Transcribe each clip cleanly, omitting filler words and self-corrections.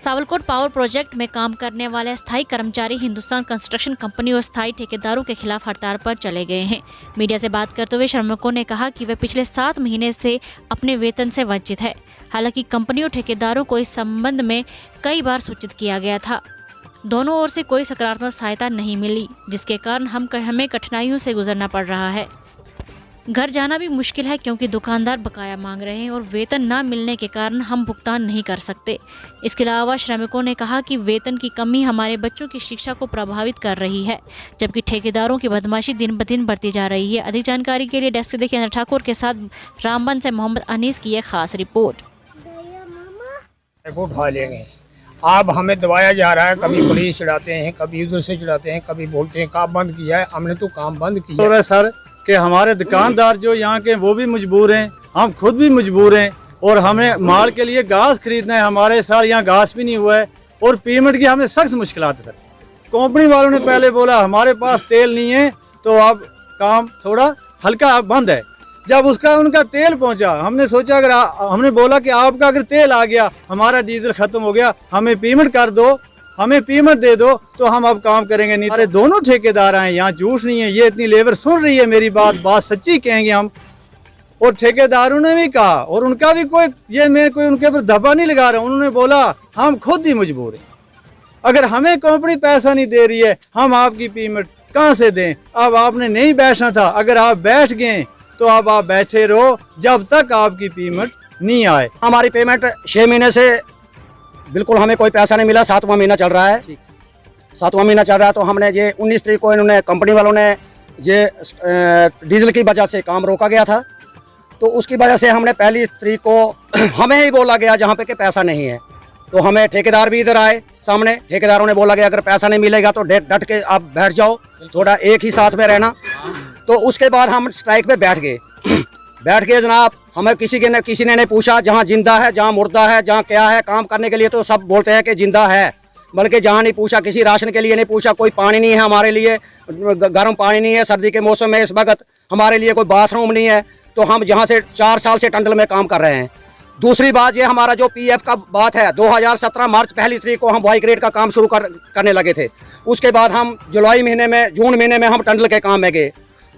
Sawalkot power project में काम करने वाले स्थायी कर्मचारी हिंदुस्तान कंस्ट्रक्शन कंपनी और स्थायी ठेकेदारों के खिलाफ हड़ताल पर चले गए हैं। मीडिया से बात करते हुए श्रमिकों ने कहा कि वे पिछले 7 महीने से अपने वेतन से वंचित है। हालांकि कंपनी और ठेकेदारों को इस संबंध में कई बार सूचित किया गया था। दोनों ओर से कोई सकारात्मक सहायता नहीं मिली, जिसके कारण हमें कठिनाइयों से गुजरना पड़ रहा है। घर जाना भी मुश्किल है क्योंकि दुकानदार बकाया मांग रहे हैं और वेतन न मिलने के कारण हम भुगतान नहीं कर सकते। इसके अलावा श्रमिकों ने कहा कि वेतन की कमी हमारे बच्चों की शिक्षा को प्रभावित कर रही है, जबकि ठेकेदारों की बदमाशी दिन ब दिन बढ़ती जा रही है। अधिक जानकारी के लिए डेस्क से देखिए अनिल ठाकुर के साथ रामबन से मोहम्मद अनीस की एक खास रिपोर्ट। अब हमें दबाया जा रहा है, कभी पुलिस चढ़ाते हैं, कभी उधर से चढ़ाते हैं, कभी बोलते हैं काम बंद किया है। हमने तो काम बंद किया है सर कि हमारे दुकानदार जो यहाँ के वो भी मजबूर हैं, हम खुद भी मजबूर हैं और हमें माल के लिए घास खरीदना है। हमारे साथ यहाँ घास भी नहीं हुआ है और पेमेंट की हमें सख्त मुश्किलात है सर। कंपनी वालों ने पहले बोला हमारे पास तेल नहीं है तो अब काम थोड़ा हल्का बंद है। जब उनका तेल पहुंचा, हमने सोचा अगर हमने बोला कि आपका अगर तेल आ गया, हमारा डीजल खत्म हो गया, हमें पेमेंट कर दो, हमें पेमेंट दे दो तो हम अब काम करेंगे। नहीं अरे दोनों ठेकेदार हैं, यहाँ झूठ नहीं है। ये इतनी लेबर सुन रही है मेरी बात सच्ची कहेंगे हम। और ठेकेदारों ने भी कहा और उनका भी मैं उनके ऊपर धब्बा नहीं लगा रहा हूँ। उन्होंने बोला हम खुद ही मजबूर हैं, अगर हमें कंपनी पैसा नहीं दे रही है हम आपकी पेमेंट कहाँ से दें। अब आपने नहीं बैठना था, अगर आप बैठ गए तो अब आप बैठे रहो जब तक आपकी पेमेंट नहीं आए। हमारी पेमेंट 6 महीने से बिल्कुल हमें कोई पैसा नहीं मिला। 7वां महीना चल रहा है, 7वां महीना चल रहा है। तो हमने ये 19 तारीख को इन्होंने कंपनी वालों ने ये डीजल की वजह से काम रोका गया था, तो उसकी वजह से हमने 1 तारीख को हमें ही बोला गया जहाँ पे कि पैसा नहीं है। तो हमें ठेकेदार भी इधर आए सामने, ठेकेदारों ने बोला गया अगर पैसा नहीं मिलेगा तो डट के आप बैठ जाओ, थोड़ा एक ही साथ में रहना। तो उसके बाद हम स्ट्राइक पे बैठ गए जनाब। हमें किसी ने नहीं पूछा जहाँ जिंदा है, जहाँ मुर्दा है, जहाँ क्या है। काम करने के लिए तो सब बोलते हैं कि जिंदा है, बल्कि जहाँ नहीं पूछा, किसी राशन के लिए नहीं पूछा, कोई पानी नहीं है हमारे लिए, गर्म पानी नहीं है सर्दी के मौसम में इस वक्त, हमारे लिए कोई बाथरूम नहीं है। तो हम जहाँ से 4 साल से टंडल में काम कर रहे हैं। दूसरी बात ये हमारा जो PF का बात है, 2017 मार्च 1 तारीख को हम वाई ग्रेड का काम शुरू करने लगे थे। उसके बाद हम जून महीने में हम टंडल के काम में गए।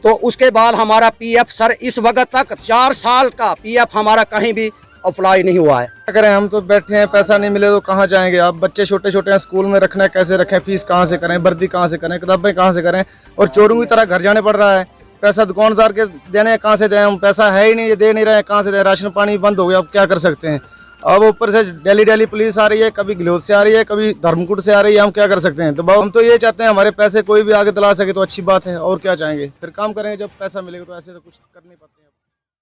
तो उसके बाद हमारा PF सर इस वक्त तक 4 साल का PF हमारा कहीं भी अप्लाई नहीं हुआ है। क्या करें, हम तो बैठे हैं, पैसा नहीं मिले तो कहाँ जाएंगे। अब बच्चे छोटे छोटे हैं, स्कूल में रखना है, कैसे रखें, फीस कहाँ से करें, वर्दी कहाँ से करें, किताबें कहाँ से करें, और चोरों की तरह घर जाने पड़ रहा है। पैसा दुकानदार के देने कहाँ से दें, हम पैसा है ही नहीं, ये दे नहीं रहे हैं, कहाँ से दें। राशन पानी बंद हो गया, अब क्या कर सकते हैं। अब ऊपर से डेली पुलिस आ रही है, कभी गलोद से आ रही है, कभी धर्मकुट से आ रही है, हम क्या कर सकते हैं। तो हम तो ये चाहते हैं हमारे पैसे कोई भी आगे दिला सके तो अच्छी बात है, और क्या चाहेंगे। फिर काम करेंगे जब पैसा मिलेगा, तो ऐसे तो कुछ कर नहीं पाते।